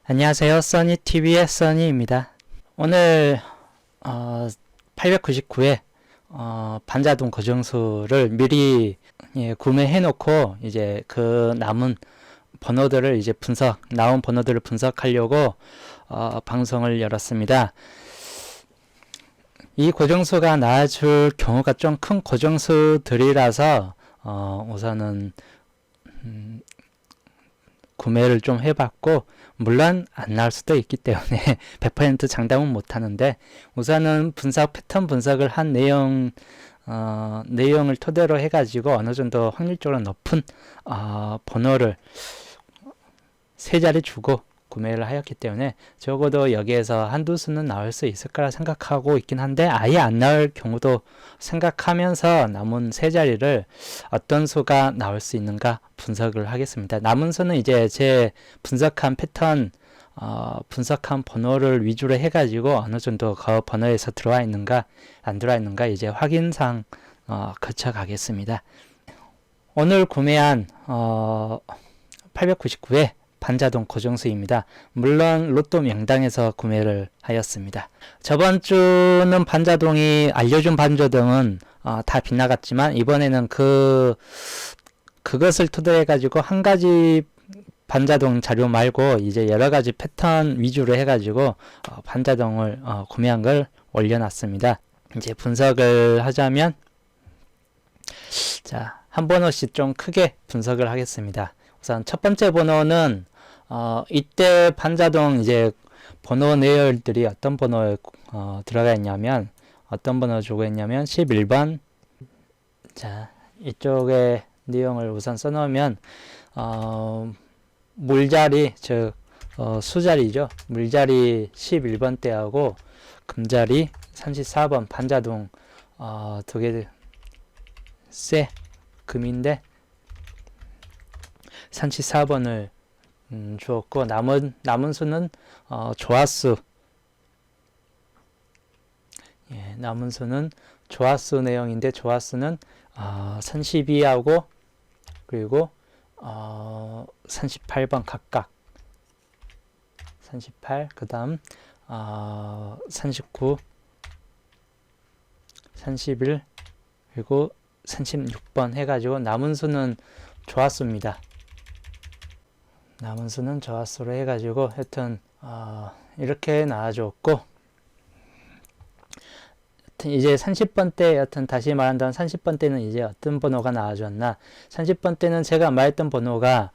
안녕하세요. 써니TV의 써니입니다. 오늘 899회 반자동 고정수를 미리 구매해 놓고 이제 그 남은 번호들을 이제 나온 번호들을 분석하려고 방송을 열었습니다. 이 고정수가 나와줄 경우가 좀 큰 고정수들이라서 우선은 구매를 좀 해봤고, 물론 안 나올 수도 있기 때문에 100% 장담은 못하는데, 우선은 패턴 분석을 한 내용을 토대로 해가지고 어느 정도 확률적으로 높은 번호를 세 자리 주고 구매를 하였기 때문에 적어도 여기에서 한두 수는 나올 수 있을 거라 생각하고 있긴 한데, 아예 안 나올 경우도 생각하면서 남은 세 자리를 어떤 수가 나올 수 있는가 분석을 하겠습니다. 남은 수는 이제 제 분석한 패턴 분석한 번호를 위주로 해가지고 어느 정도 그 번호에서 들어와 있는가 안 들어와 있는가 이제 확인상 거쳐 가겠습니다. 오늘 구매한 899회 반자동 고정수입니다. 물론 로또 명당에서 구매를 하였습니다. 저번 주는 반자동이 알려준 반자동은 다 빗나갔지만, 이번에는 그것을 토대로 해가지고 한 가지 반자동 자료 말고 이제 여러 가지 패턴 위주로 해가지고 반자동을 구매한 걸 올려놨습니다. 이제 분석을 하자면, 자, 한 번호씩 좀 크게 분석을 하겠습니다. 우선 첫 번째 번호는 이때 반자동 이제 번호 내열들이 어떤 번호에 들어가 있냐면, 어떤 번호 주고 있냐면 11번. 자, 이쪽에 내용을 우선 써놓으면 물자리, 즉 수자리죠. 물자리 11번대하고 금자리 34번 반자동 두 개 세 금인데 34번을 주었고, 남은 수는 조화수, 남은 수는 조화수 내용인데, 조화수는 32하고 그리고 38번 각각, 38, 그 다음 39, 31, 그리고 36번 해가지고 남은 수는 조화수입니다. 남은 수는 조화수로 해가지고 하여튼 이렇게 나와줬고, 이제 30번대, 여튼 다시 말한다면 30번대는 이제 어떤 번호가 나와줬나. 30번대는 제가 말했던 번호가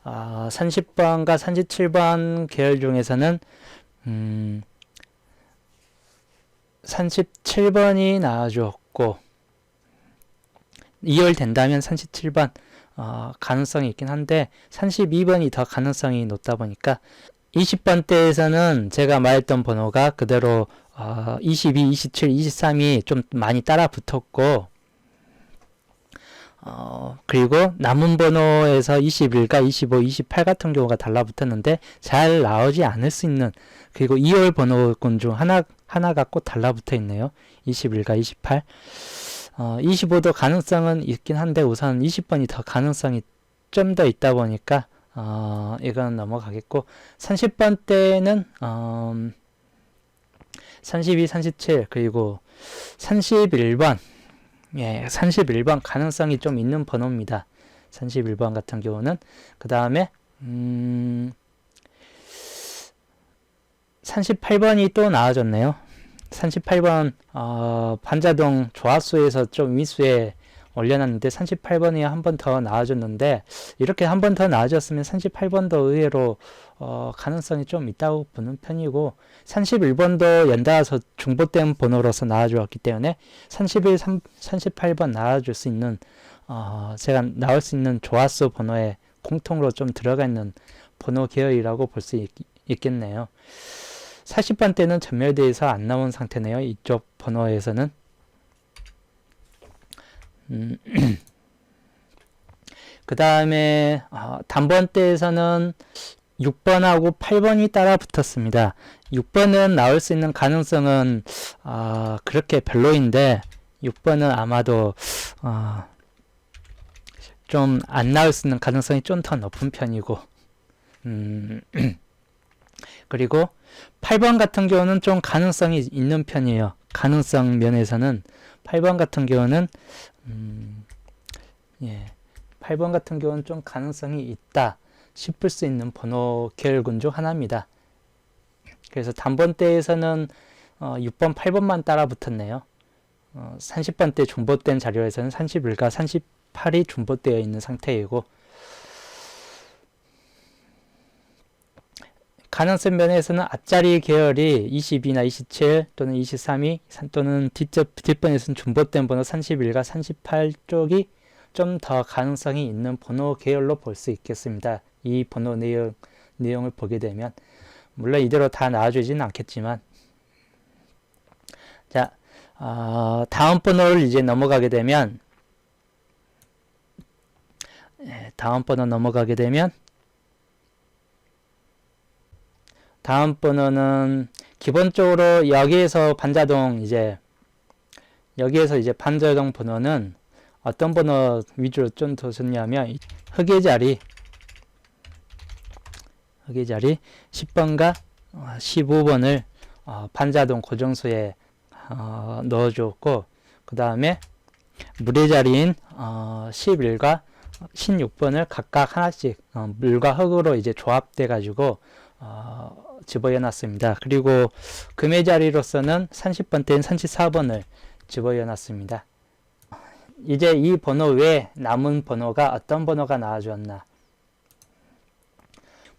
30번과 37번 계열 중에서는 37번이 나와줬고, 2월 된다면 37번 가능성이 있긴 한데 32번이 더 가능성이 높다 보니까, 20번대에서는 제가 말했던 번호가 그대로 22, 27, 23이 좀 많이 따라 붙었고, 그리고 남은 번호에서 21과 25, 28 같은 경우가 달라붙었는데 잘 나오지 않을 수 있는, 그리고 2월 번호군 중 하나가 꼭 달라붙어 있네요. 21과 28. 25도 가능성은 있긴 한데 우선 20번이 더 가능성이 좀 더 있다 보니까 이건 넘어가겠고, 30번대는 32, 37 그리고 31번, 31번 가능성이 좀 있는 번호입니다. 31번 같은 경우는. 그 다음에 38번이 또 나와졌네요. 38번 반자동 조합수에서 좀 위수에 올려놨는데 38번이 한 번 더 나와줬는데, 이렇게 한 번 더 나와줬으면 38번도 의외로 가능성이 좀 있다고 보는 편이고, 31번도 연달아서 중복된 번호로서 나와주었기 때문에 31, 38번 나와줄 수 있는 제가 나올 수 있는 조합수 번호에 공통으로 좀 들어가 있는 번호 계열이라고 볼 수 있겠네요. 40번대는 전멸대에서 안 나온 상태네요. 이쪽 번호에서는. 그 다음에 단번대에서는 6번하고 8번이 따라 붙었습니다. 6번은 나올 수 있는 가능성은 그렇게 별로인데, 6번은 아마도 좀 안 나올 수 있는 가능성이 좀 더 높은 편이고, 그리고 8번 같은 경우는 좀 가능성이 있는 편이에요. 가능성 면에서는 8번 같은 경우는 예, 8번 같은 경우는 좀 가능성이 있다 싶을 수 있는 번호 계열군 중 하나입니다. 그래서 단번대에서는 6번, 8번만 따라 붙었네요. 30번대 중보된 자료에서는 31과 38이 중보되어 있는 상태이고, 가능성 면에서는 앞자리 계열이 22나 27 또는 23이 또는 뒷번에서는 중보된 번호 31과 38 쪽이 좀 더 가능성이 있는 번호 계열로 볼 수 있겠습니다. 이 번호 내용을 보게 되면 물론 이대로 다 나와주지는 않겠지만, 자, 다음 번호를 이제 넘어가게 되면, 다음 번호는 기본적으로 여기에서 반자동 번호는 어떤 번호 위주로 좀 더 줬냐면 흑의 자리 10번과 15번을 반자동 고정수에 넣어주었고, 그 다음에 물의 자리인 11과 16번을 각각 하나씩 물과 흙으로 이제 조합돼 가지고 집어넣어 놨습니다. 그리고 금의 자리로서는 30번대인 34번을 집어넣어 놨습니다. 이제 이 번호 외에 남은 번호가 어떤 번호가 나와주었나.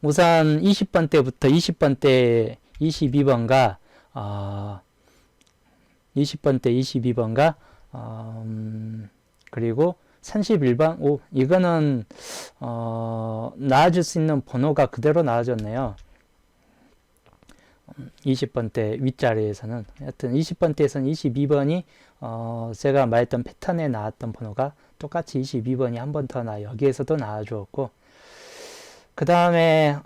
우선 20번대부터 20번대 22번과 22번과 그리고 31번, 이거는 나와줄 수 있는 번호가 그대로 나와줬네요. 20번대 윗자리에서는 하여튼 20번대에서는 22번이 제가 말했던 패턴에 나왔던 번호가 똑같이 22번이 한 번 더 여기에서도 나와주었고, 그 다음에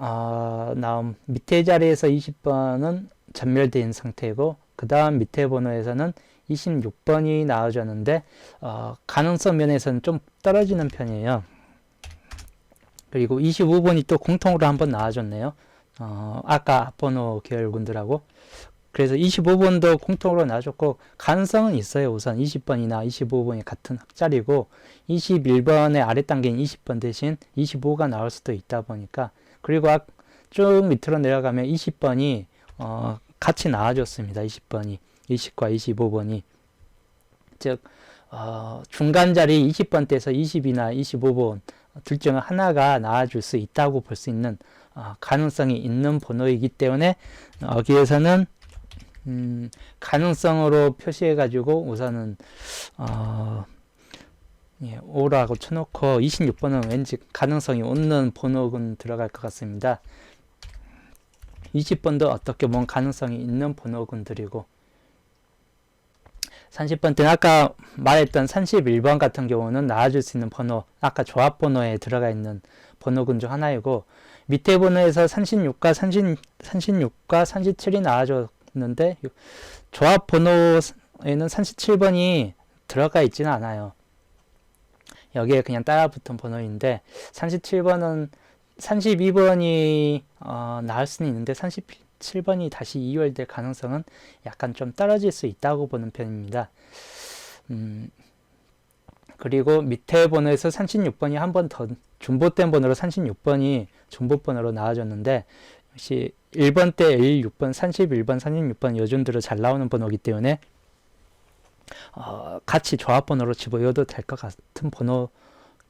나온 밑에 자리에서 20번은 전멸된 상태이고, 그 다음 밑에 번호에서는 26번이 나와줬는데 가능성 면에서는 좀 떨어지는 편이에요. 그리고 25번이 또 공통으로 한번 나와줬네요. 아까 앞번호 계열군들하고. 그래서 25번도 공통으로 나와줬고, 가능성은 있어요. 우선 20번이나 25번이 같은 흑자리고 21번의 아랫단계인 20번 대신 25가 나올 수도 있다 보니까, 그리고 쭉 밑으로 내려가면 20번이 같이 나와줬습니다. 20번이 20과 25번이, 즉 중간 자리 20번대에서 20이나 25번 둘 중 하나가 나와줄 수 있다고 볼 수 있는 가능성이 있는 번호이기 때문에 여기에서는 가능성으로 표시해 가지고 우선은 O라고 쳐놓고 26번은 왠지 가능성이 없는 번호군 들어갈 것 같습니다. 20번도 어떻게 보면 가능성이 있는 번호군들이고, 30번대는 아까 말했던 31번 같은 경우는 나와줄 수 있는 번호, 아까 조합 번호에 들어가 있는 번호군 중 하나이고, 밑에 번호에서 36과 37이 나와줬는데 조합 번호에는 37번이 들어가 있지는 않아요. 여기에 그냥 따라붙은 번호인데 37번은 32번이 나올 수는 있는데 37번이 다시 이월될 가능성은 약간 좀 떨어질 수 있다고 보는 편입니다. 그리고 밑에 번호에서 36번이 한 번 더 중보된 번호로 36번이 중보번호로 나와줬는데, 역시 1번 때 1, 6번, 31번, 36번 요즘대로 잘 나오는 번호이기 때문에 같이 조합번호로 집어넣어도 될 것 같은 번호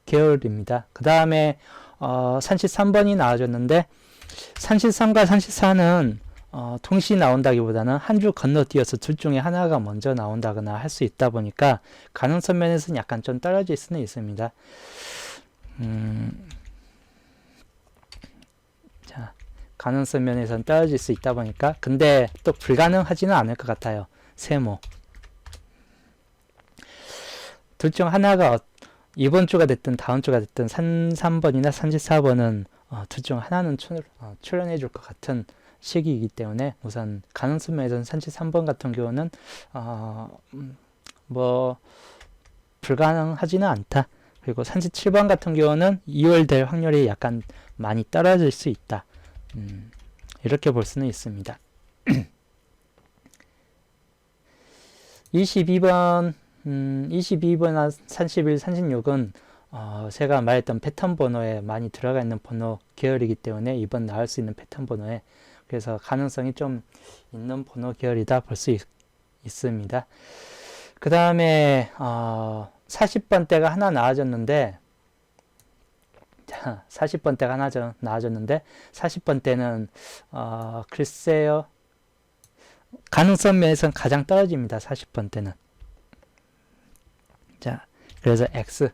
계열입니다. 그 다음에 33번이 나와줬는데 33과 34는 동시에 나온다기보다는 한 줄 건너뛰어서 둘 중에 하나가 먼저 나온다거나 할 수 있다 보니까 가능성 면에서는 약간 좀 떨어질 수는 있습니다. 자, 가능성 면에서는 떨어질 수 있다 보니까, 근데 또 불가능하지는 않을 것 같아요. 세모 둘 중 하나가 이번 주가 됐든 다음 주가 됐든 33번이나 34번은 둘 중 하나는 출연해 줄 것 같은 시기이기 때문에 우선 가능성 면에서는 33번 같은 경우는 뭐 불가능하지는 않다. 그리고 37번 같은 경우는 2월 될 확률이 약간 많이 떨어질 수 있다. 이렇게 볼 수는 있습니다. 22번, 22번과 31, 36은 제가 말했던 패턴 번호에 많이 들어가 있는 번호 계열이기 때문에 이번 나올 수 있는 패턴 번호에, 그래서 가능성이 좀 있는 번호 계열이다 볼 수 있습니다. 그 다음에 40번대가 하나 나와졌는데, 자, 40번대가 하나 나와졌는데 40번대는 글쎄요, 가능성 면에서는 가장 떨어집니다. 40번대는. 자, 그래서 X.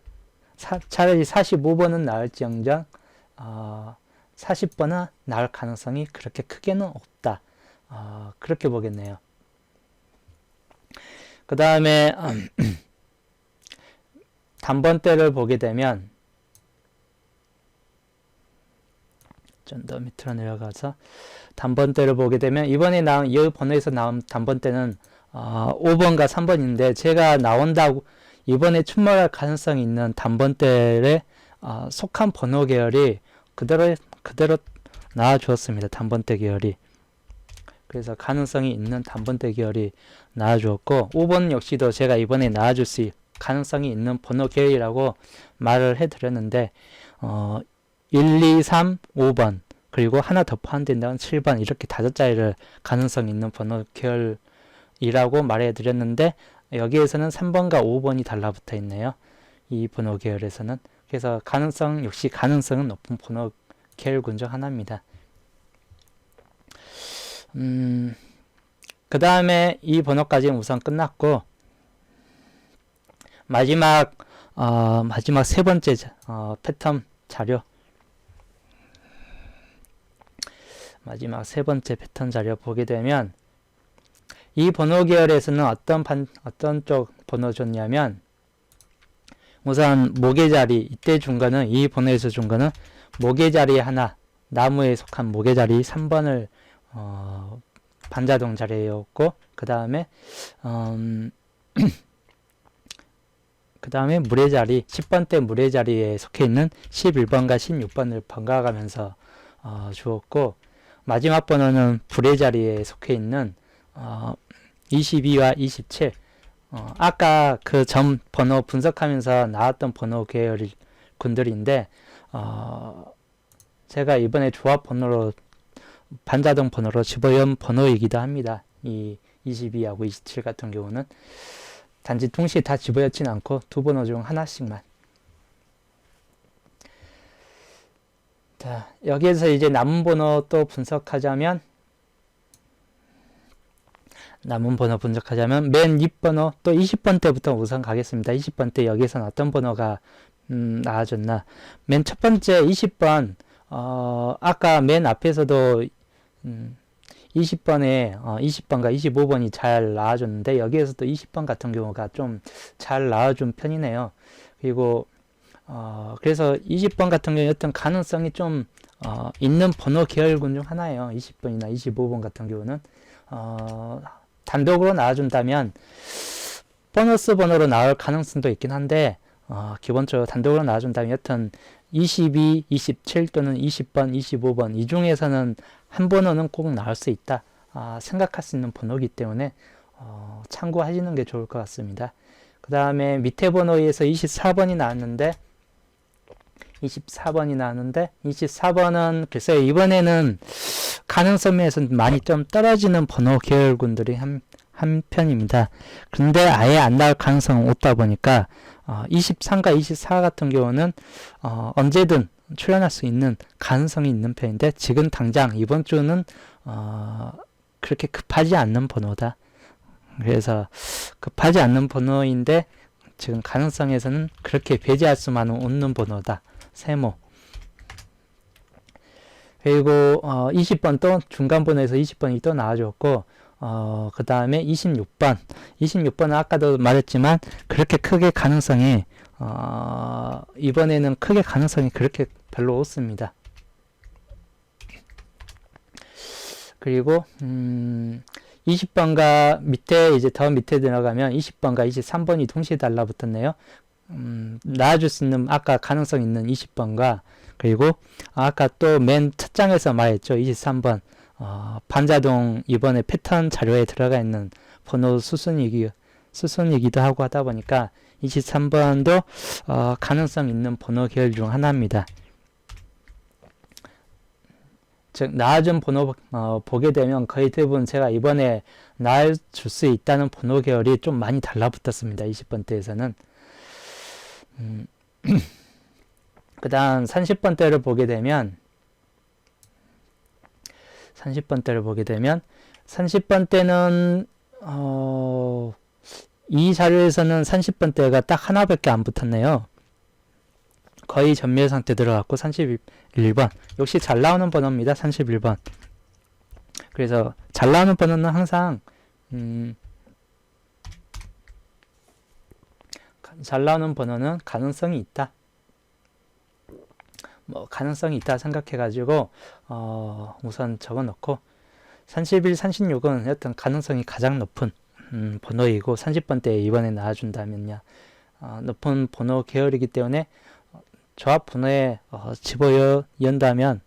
차라리 45번은 나올지언정 40번은 나올 가능성이 그렇게 크게는 없다. 그렇게 보겠네요. 그 다음에 단번대를 보게 되면 좀 더 밑으로 내려가서 단번대를 보게 되면 이번에 나온 이 번호에서 나온 단번대는 5번과 3번인데, 제가 나온다고 이번에 출몰할 가능성이 있는 단번대에 속한 번호 계열이 그대로 나와 주었습니다. 단번대 계열이. 그래서 가능성이 있는 단번대 계열이 나와 주었고, 5번 역시도 제가 이번에 나와줄 수 가능성이 있는 번호 계열이라고 말을 해 드렸는데 1, 2, 3, 5번 그리고 하나 더 포함된다면 7번, 이렇게 5자리를 가능성 있는 번호 계열이라고 말해 드렸는데, 여기에서는 3번과 5번이 달라붙어 있네요. 이 번호 계열에서는. 그래서 역시 가능성은 높은 번호 계열군 중 하나입니다. 그 다음에 이 번호까지는 우선 끝났고, 마지막 세 번째 패턴 자료, 마지막 세 번째 패턴 자료 보게 되면, 이 번호 계열에서는 어떤 쪽 번호 줬냐면, 우선 모계자리, 이때 준 거는, 이 번호에서 준 거는 모계자리 하나, 나무에 속한 모계자리 3번을 반자동 자리였고, 그 다음에 물의 자리, 10번대 물의 자리에 속해 있는 11번과 16번을 번갈아 가면서 주었고, 마지막 번호는 불의 자리에 속해 있는 22와 27. 아까 그 점 번호 분석하면서 나왔던 번호 계열 군들인데, 제가 이번에 조합 번호로, 반자동 번호로 집어연 번호이기도 합니다. 이 22하고 27 같은 경우는 단지 동시에 다 집어였진 않고 두 번호 중 하나씩만. 자, 여기에서 이제 남은 번호 또 분석하자면, 맨 윗번호 또 20번대부터 우선 가겠습니다. 20번대 여기에서는 어떤 번호가 나와줬나. 맨 첫 번째 20번, 아까 맨 앞에서도 20번에 20번과 25번이 잘 나와줬는데, 여기에서도 20번 같은 경우가 좀 잘 나와준 편이네요. 그리고 그래서 20번 같은 경우에 어떤 가능성이 좀 있는 번호 계열군 중 하나예요. 20번이나 25번 같은 경우는 단독으로 나와준다면 보너스 번호로 나올 가능성도 있긴 한데, 기본적으로 단독으로 나와준다면 여튼 22, 27 또는 20번, 25번 이 중에서는 한 번호는 꼭 나올 수 있다 생각할 수 있는 번호이기 때문에 참고하시는 게 좋을 것 같습니다. 그 다음에 밑에 번호에서 24번이 나왔는데 24번은 글쎄요, 이번에는 가능성 면에서 많이 좀 떨어지는 번호 계열군들이 한 편입니다. 그런데 아예 안 나올 가능성은 없다 보니까 23과 24 같은 경우는 언제든 출연할 수 있는 가능성이 있는 편인데, 지금 당장 이번 주는 그렇게 급하지 않는 번호다. 그래서 급하지 않는 번호인데 지금 가능성에서는 그렇게 배제할 수만은 없는 번호다. 세모. 그리고 20번 또 중간 번호에서 20번이 또 나와줬고, 그 다음에 26번은 아까도 말했지만 그렇게 크게 가능성이 이번에는 크게 가능성이 그렇게 별로 없습니다. 그리고 20번과 밑에, 이제 더 밑에 들어가면 20번과 23번이 동시에 달라붙었네요. 나와줄 수 있는 아까 가능성 있는 20번과, 그리고 아까 또 맨 첫 장에서 말했죠. 23번 반자동 이번에 패턴 자료에 들어가 있는 번호 수순이기도 하고 하다 보니까 23번도 가능성 있는 번호 계열 중 하나입니다. 즉 나와준 번호 보게 되면 거의 대부분 제가 이번에 나와줄 수 있다는 번호 계열이 좀 많이 달라붙었습니다. 20번대에서는. 그 다음 30번대를 보게 되면 30번대는 이 자료에서는 30번대가 딱 하나밖에 안 붙었네요. 거의 전멸 상태 들어갔고 31번 역시 잘 나오는 번호입니다. 31번. 그래서 잘 나오는 번호는 항상 잘 나오는 번호는 가능성이 있다. 가능성이 있다 생각해 가지고 우선 적어 놓고 31, 36은 어떤 가능성이 가장 높은 번호이고 30번대에 이번에 나와준다면요. 높은 번호 계열이기 때문에 조합 번호에 집어연다면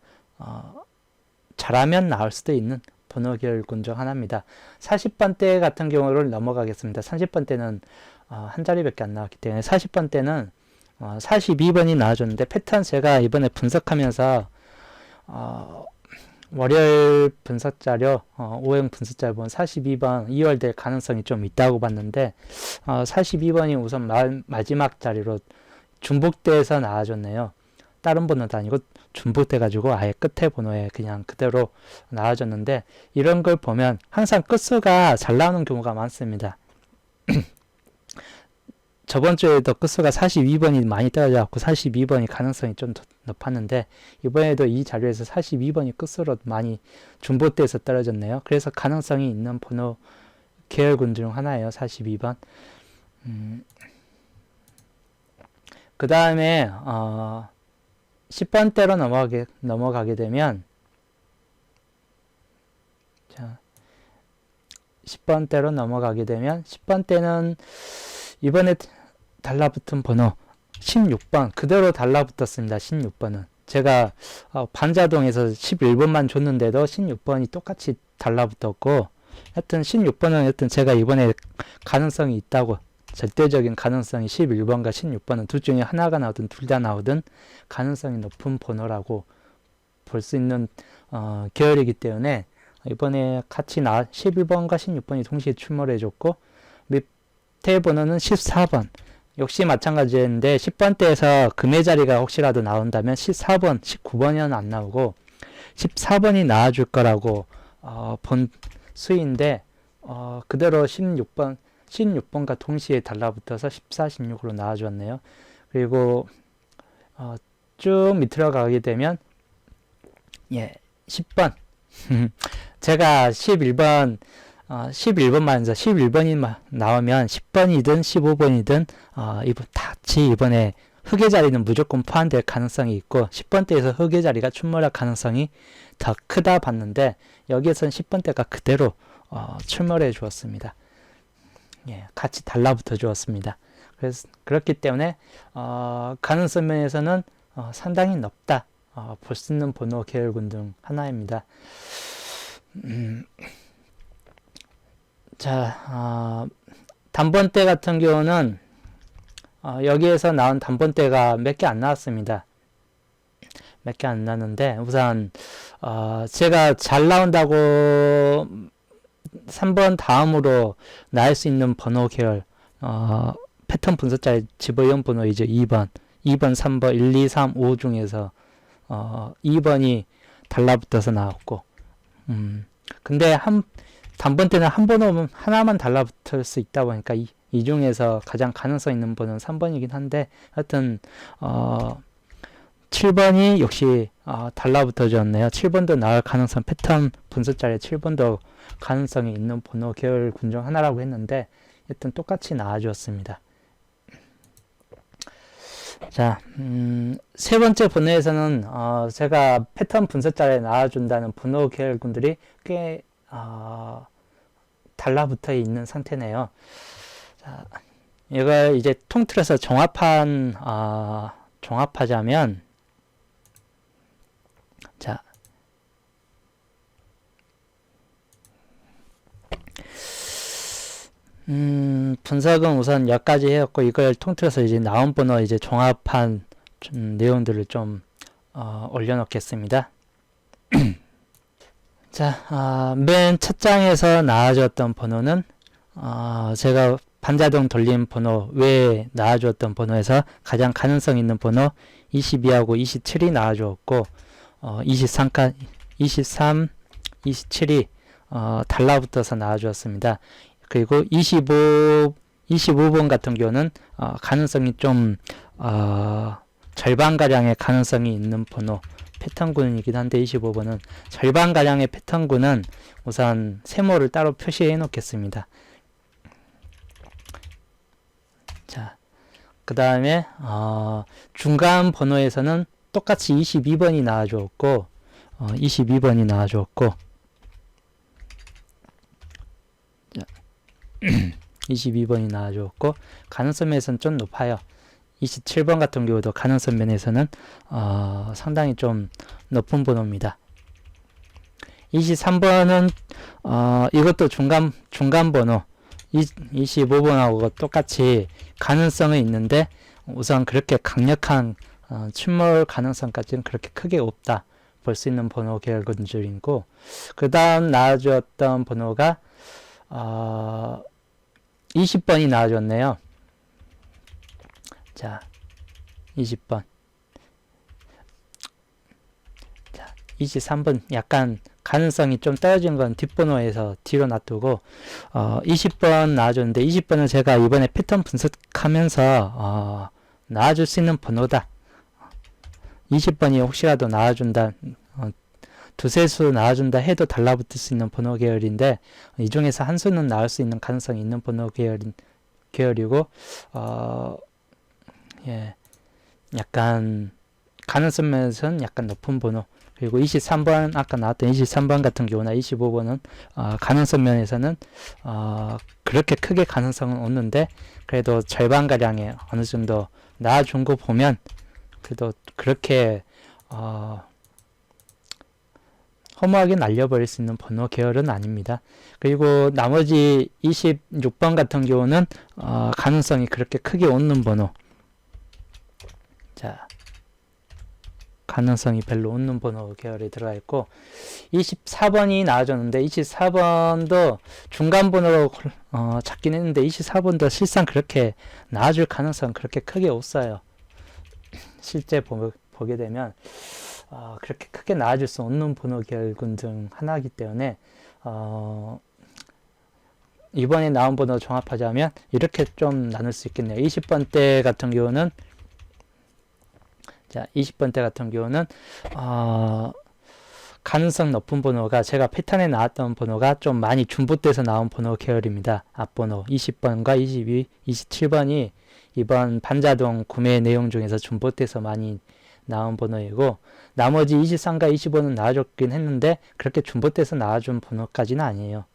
잘하면 나올 수도 있는 번호 계열군 중 하나입니다. 40번대 같은 경우를 넘어가겠습니다. 30번대는 한 자리밖에 안 나왔기 때문에 40번대는 42번이 나와줬는데 패턴 제가 이번에 분석하면서 월요일 분석자료, O형 분석자료 보면 42번 2월 될 가능성이 좀 있다고 봤는데 42번이 우선 마지막 자리로 중복돼서 나와줬네요. 다른 번호도 아니고 중복돼 가지고 아예 끝에 번호에 그냥 그대로 나와줬는데 이런 걸 보면 항상 끝수가 잘 나오는 경우가 많습니다. 저번 주에도 끝수가 42번이 많이 떨어져갖고 42번이 가능성이 좀 높았는데 이번에도 이 자료에서 42번이 끝수로 많이 중복돼서 떨어졌네요. 그래서 가능성이 있는 번호 계열군 중 하나예요. 42번. 그 다음에 10번대로 넘어가게 되면 10번대는 이번에 달라붙은 번호 16번 그대로 달라붙었습니다. 16번은 제가 반자동에서 11번만 줬는데도 16번이 똑같이 달라붙었고 하여튼 16번은 하여튼 제가 이번에 가능성이 있다고 절대적인 가능성이 11번과 16번은 둘 중에 하나가 나오든 둘 다 나오든 가능성이 높은 번호라고 볼 수 있는 계열이기 때문에 이번에 같이 11번과 16번이 동시에 출몰해줬고 밑에 번호는 14번 역시 마찬가지인데 10번대에서 금의 자리가 혹시라도 나온다면 14번, 19번은 안 나오고 14번이 나와줄 거라고 본 수인데 그대로 16번과 동시에 달라붙어서 14, 16으로 나와주었네요. 그리고 쭉 밑으로 가게 되면 10번 제가 11번이 나오면 10번이든 15번이든 이번에 흑의 자리는 무조건 포함될 가능성이 있고 10번대에서 흑의 자리가 출몰할 가능성이 더 크다 봤는데 여기에서는 10번대가 그대로 출몰해 주었습니다. 같이 달라붙어 주었습니다. 그래서 그렇기 때문에 가능성 면에서는 상당히 높다 볼 수 있는 번호 계열군 중 하나입니다. 자, 단번대 같은 경우는 여기에서 나온 단번대가 몇 개 안 나왔습니다. 몇 개 안 나왔는데 우선 제가 잘 나온다고 3번 다음으로 나올 수 있는 번호 계열 패턴 분석자의 집어연 번호이죠. 2번, 3번, 1, 2, 3, 5 중에서 2번이 달라붙어서 나왔고 근데 단번대는 한 번호 하나만 달라붙을 수 있다 보니까 이 중에서 가장 가능성 있는 번호는 3번이긴 한데 하여튼 7번이 역시 달라붙어 줬네요. 7번도 나올 가능성 패턴 분석자리에 7번도 가능성이 있는 번호 계열 군 중 하나라고 했는데 하여튼 똑같이 나와주었습니다. 자, 세 번째 번호에서는 제가 패턴 분석자리에 나와준다는 번호 계열군들이 꽤 달라붙어 있는 상태네요. 자, 이걸 이제 통틀어서 종합하자면 자, 분석은 우선 여기까지 해왔고, 이걸 통틀어서 이제 나온 번호 이제 종합한 내용들을 좀 올려놓겠습니다. 자, 맨 첫 장에서 나와주었던 번호는 제가 반자동 돌림 번호 외에 나와주었던 번호에서 가장 가능성 있는 번호 22하고 27이 나와주었고, 23, 27이 달라붙어서 나와주었습니다. 그리고 25번 같은 경우는 가능성이 좀 절반가량의 가능성이 있는 번호 패턴군이긴 한데, 25번은 절반가량의 패턴군은 우선 세모를 따로 표시해 놓겠습니다. 자, 그 다음에 중간 번호에서는 똑같이 22번이 나와주었고, 22번이 나와주었고, 22번이 나와주었고, 가능성 면에서는 좀 높아요. 27번 같은 경우도 가능성 면에서는 상당히 좀 높은 번호입니다. 23번은 이것도 중간 번호 25번하고 똑같이 가능성은 있는데, 우선 그렇게 강력한 침몰 가능성까지는 그렇게 크게 없다 볼 수 있는 번호 계열군들이고, 그 다음 나와주었던 번호가 20번이 나와줬네요. 자, 20번. 자, 23번 약간 가능성이 좀 떨어진 건 뒷번호에서 뒤로 놔두고, 20번 나와줬는데, 20번은 제가 이번에 패턴 분석하면서 나와줄 수 있는 번호다. 20번이 혹시라도 나와준다, 두세 수 나와준다 해도 달라붙을 수 있는 번호 계열인데, 이 중에서 한 수는 나올 수 있는 가능성이 있는 번호 계열이고, 예, 약간 가능성 면에서는 약간 높은 번호. 그리고 23번, 아까 나왔던 23번 같은 경우나 25번은 가능성 면에서는 그렇게 크게 가능성은 없는데, 그래도 절반가량의 어느 정도 나와준 거 보면 그래도 그렇게 허무하게 날려버릴 수 있는 번호 계열은 아닙니다. 그리고 나머지 26번 같은 경우는 가능성이 그렇게 크게 없는 번호. 자, 가능성이 별로 없는 번호 계열에 들어가 있고, 24번이 나와줬는데, 24번도 중간 번호로 찾긴 했는데, 24번도 실상 그렇게 나와줄 가능성 그렇게 크게 없어요. 실제 보게 되면 그렇게 크게 나와줄 수 없는 번호 계열군 중 하나이기 때문에, 이번에 나온 번호 종합하자면 이렇게 좀 나눌 수 있겠네요. 20번대 같은 경우는, 자, 20번대 같은 경우는 가능성 높은 번호가, 제가 패턴에 나왔던 번호가 좀 많이 중복돼서 나온 번호 계열입니다. 앞번호 20번과 22, 27번이 이번 반자동 구매 내용 중에서 중복돼서 많이 나온 번호이고, 나머지 23과 25는 나와줬긴 했는데 그렇게 중복돼서 나와준 번호까지는 아니에요.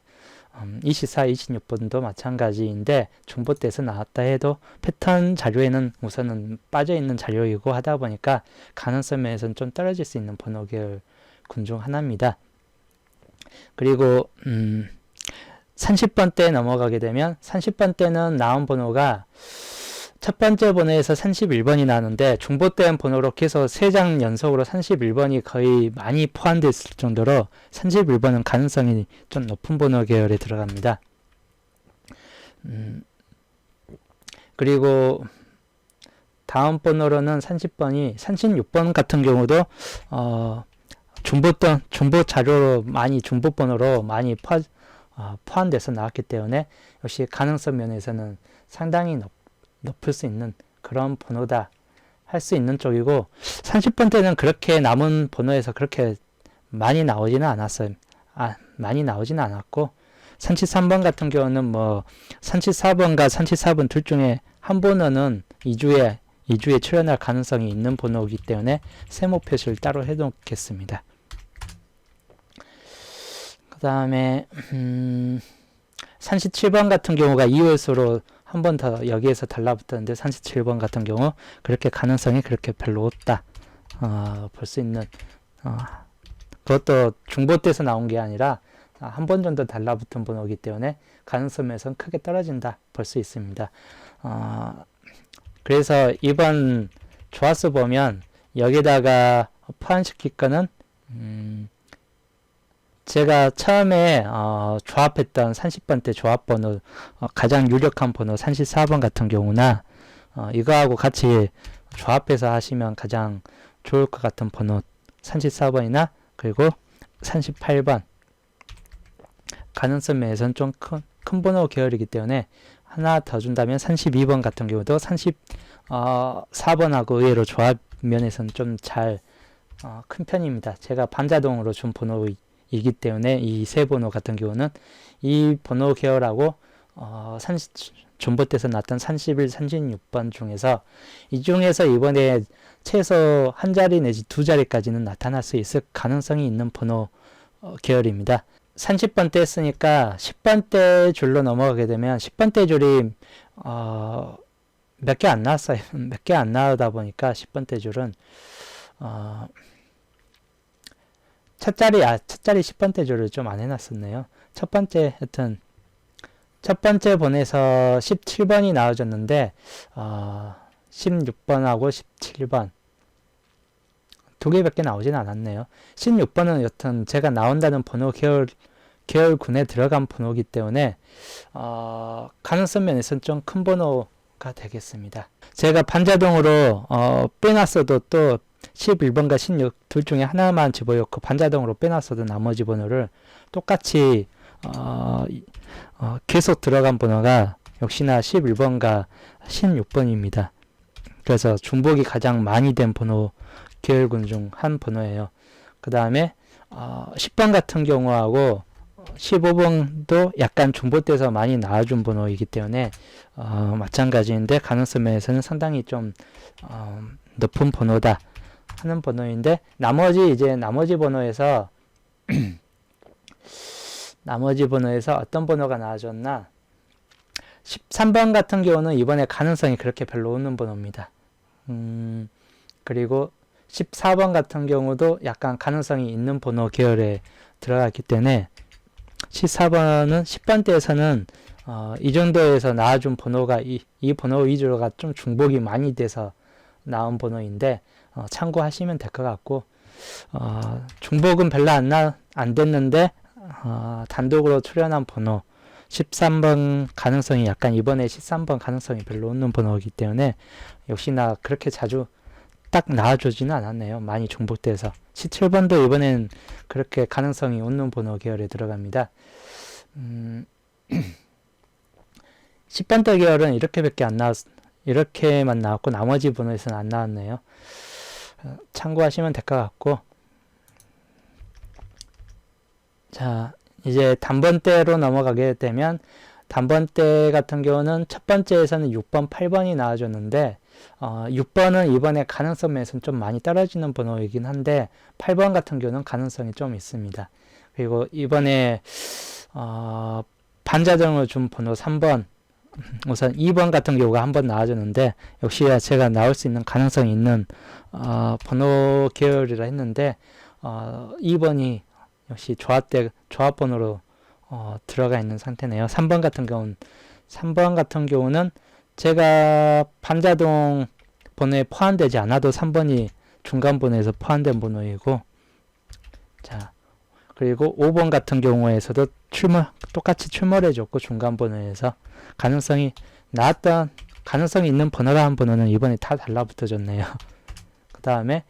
24, 26번도 마찬가지인데 중복돼서 나왔다 해도 패턴 자료에는 우선은 빠져있는 자료이고 하다 보니까 가능성 면에서는 좀 떨어질 수 있는 번호 계열 군 중 하나입니다. 그리고 30번대에 넘어가게 되면, 30번대는 나온 번호가 첫 번째 번호에서 31번이 나는데, 중복된 번호로 계속 3장 연속으로 31번이 거의 많이 포함되어 있을 정도로 31번은 가능성이 좀 높은 번호 계열에 들어갑니다. 그리고 다음 번호로는 30번이, 36번 같은 경우도 중복 자료로 많이, 중복 번호로 많이 포함돼서 나왔기 때문에 역시 가능성 면에서는 상당히 높을 수 있는 그런 번호다 할 수 있는 쪽이고, 30번대는 그렇게 남은 번호에서 그렇게 많이 나오지는 않았어요. 많이 나오지는 않았고, 33번 같은 경우는 34번과 34번 둘 중에 한 번호는 2주에 출현할 가능성이 있는 번호이기 때문에 세모 표시를 따로 해 놓겠습니다. 그 다음에 37번 같은 경우가 2월수로 한 번 더 여기에서 달라붙었는데, 37번 같은 경우 그렇게 가능성이 그렇게 별로 없다 볼 수 있는, 그것도 중복돼서 나온 게 아니라 한 번 정도 달라붙은 번호이기 때문에 가능성에선 크게 떨어진다 볼 수 있습니다. 그래서 이번 조합수 보면 여기다가 포함시킬 거는 제가 처음에 조합했던 30번대 조합번호 가장 유력한 번호 34번 같은 경우나 이거하고 같이 조합해서 하시면 가장 좋을 것 같은 번호 34번이나 그리고 38번 가능성 면에서는 좀 큰 번호 계열이기 때문에 하나 더 준다면 32번 같은 경우도 34번하고 의외로 조합 면에서는 좀 잘 큰 편입니다. 제가 반자동으로 준 번호이기 때문에 이 세 번호 같은 경우는 이 번호 계열하고 존버때에서 나왔던 31, 36번 중에서 이 중에서 이번에 최소 한 자리 내지 두 자리까지는 나타날 수 있을 가능성이 있는 번호 계열입니다. 30번대 했으니까 10번대 줄로 넘어가게 되면 10번대 줄이 몇 개 안 나왔어요. 몇 개 안 나오다 보니까 10번대 줄은 첫 자리 10번대 줄을 좀 안 해놨었네요. 첫 번째 하여튼 첫 번째 번에서 17번이 나와줬는데 16번하고 17번 두 개밖에 나오진 않았네요. 16번은 여튼 제가 나온다는 번호 계열군에 들어간 번호이기 때문에 가능성 면에서는 좀 큰 번호가 되겠습니다. 제가 반자동으로 빼놨어도 또 11번과 16 둘 중에 하나만 집어넣고 반자동으로 빼놨어도 나머지 번호를 똑같이 계속 들어간 번호가 역시나 11번과 16번입니다. 그래서 중복이 가장 많이 된 번호 계열군 중 한 번호예요. 그 다음에 10번 같은 경우하고 15번도 약간 중복돼서 많이 나와준 번호이기 때문에 마찬가지인데 가능성 면에서는 상당히 좀 높은 번호다 하는 번호인데 나머지 번호에서 나머지 번호에서 어떤 번호가 나와줬나 13번 같은 경우는 이번에 가능성이 그렇게 별로 없는 번호입니다. 그리고 14번 같은 경우도 약간 가능성이 있는 번호 계열에 들어갔기 때문에 14번은 10번대에서는 이 정도에서 나와준 번호가 이 번호 위주로가 좀 중복이 많이 돼서 나온 번호인데 참고하시면 될 것 같고 중복은 별로 안 됐는데 단독으로 출연한 번호 13번 가능성이 약간 이번에 13번 가능성이 별로 없는 번호이기 때문에 역시나 그렇게 자주 딱 나와주지는 않았네요. 많이 중복돼서 17번도 이번엔 그렇게 가능성이 없는 번호 계열에 들어갑니다. 10번대 계열은 이렇게만 나왔고 나머지 번호에서는 안 나왔네요. 참고하시면 될 것 같고 자 이제 단번대로 넘어가게 되면 단번대 같은 경우는 첫 번째에서는 6번, 8번이 나와줬는데 6번은 이번에 가능성 면에서는 좀 많이 떨어지는 번호이긴 한데 8번 같은 경우는 가능성이 좀 있습니다. 그리고 이번에 반자동으로 준 번호 3번 우선 2번 같은 경우가 한번 나와줬는데 역시 제가 나올 수 있는 가능성이 있는 번호 계열이라 했는데 2번이 역시 조합 번호로 들어가 있는 상태네요. 3번 같은 경우는 제가 반자동 번호에 포함되지 않아도 3번이 중간 번호에서 포함된 번호이고 자 그리고 5번 같은 경우에서도 똑같이 출몰해줬고 중간 번호에서 가능성이 있는 번호라 한 번호는 이번에 다 달라붙어졌네요. 그 다음에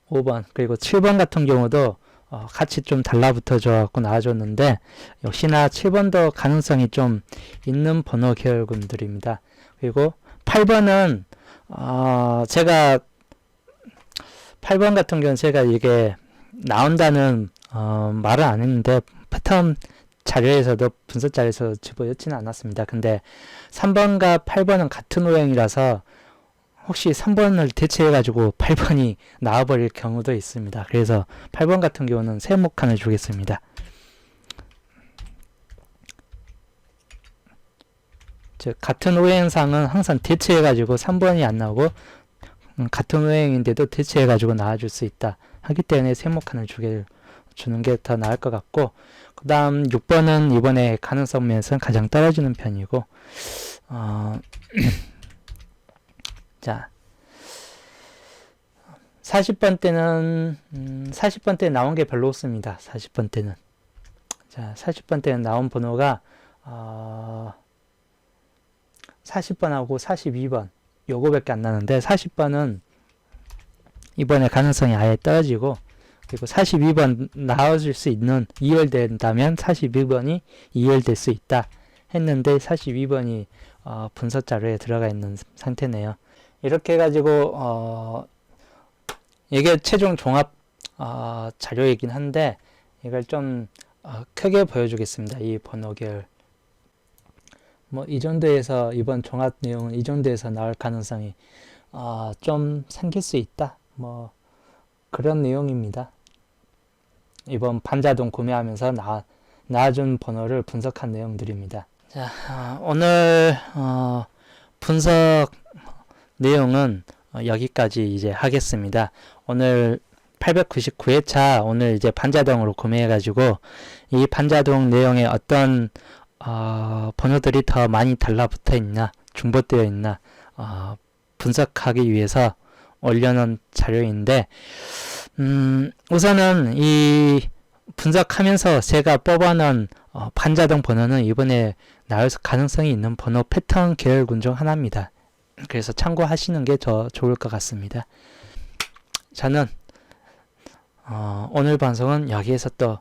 5번 그리고 7번 같은 경우도 같이 좀 달라붙어져 갖고 나와줬는데 역시나 7번도 가능성이 좀 있는 번호 계열군들입니다. 그리고 8번은 제가 8번 같은 경우는 제가 이게 나온다는 말을 안 했는데 패턴 자료에서도 분석 자료에서 집어넣지는 않았습니다. 근데 3번과 8번은 같은 오행이라서 혹시 3번을 대체해가지고 8번이 나와버릴 경우도 있습니다. 그래서 8번 같은 경우는 세목칸을 주겠습니다. 즉 같은 오행상은 항상 대체해가지고 3번이 안 나오고 같은 오행인데도 대체해가지고 나와줄 수 있다 하기 때문에 세목칸을 주게 주는 게 더 나을 것 같고, 그 다음 6번은 이번에 가능성 면에서는 가장 떨어지는 편이고, 자, 40번 때는 40번 때 나온 게 별로 없습니다. 40번 때는. 자, 40번 때는 나온 번호가 40번하고 42번 요거밖에 안 나는데, 40번은 이번에 가능성이 아예 떨어지고, 그리고 42번 나와줄 수 있는, 2열된다면 42번이 2열될 수 있다 했는데 42번이 분석 자료에 들어가 있는 상태네요. 이렇게 해가지고 이게 최종 종합 자료이긴 한데, 이걸 좀 크게 보여주겠습니다. 이 번호별 뭐 이 정도에서, 이번 종합 내용은 이 정도에서 나올 가능성이 좀 생길 수 있다, 뭐 그런 내용입니다. 이번 반자동 구매하면서 나와준 번호를 분석한 내용들입니다. 자, 오늘 분석 내용은 여기까지 이제 하겠습니다. 오늘 899회차 오늘 이제 반자동으로 구매해가지고 이 반자동 내용에 어떤 번호들이 더 많이 달라붙어 있나, 중복되어 있나 분석하기 위해서 올려놓은 자료인데, 우선은 이 분석하면서 제가 뽑아놓은 반자동 번호는 이번에 나올 가능성이 있는 번호 패턴 계열군 중 하나입니다. 그래서 참고하시는 게 더 좋을 것 같습니다. 저는 오늘 방송은 여기에서 또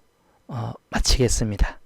마치겠습니다.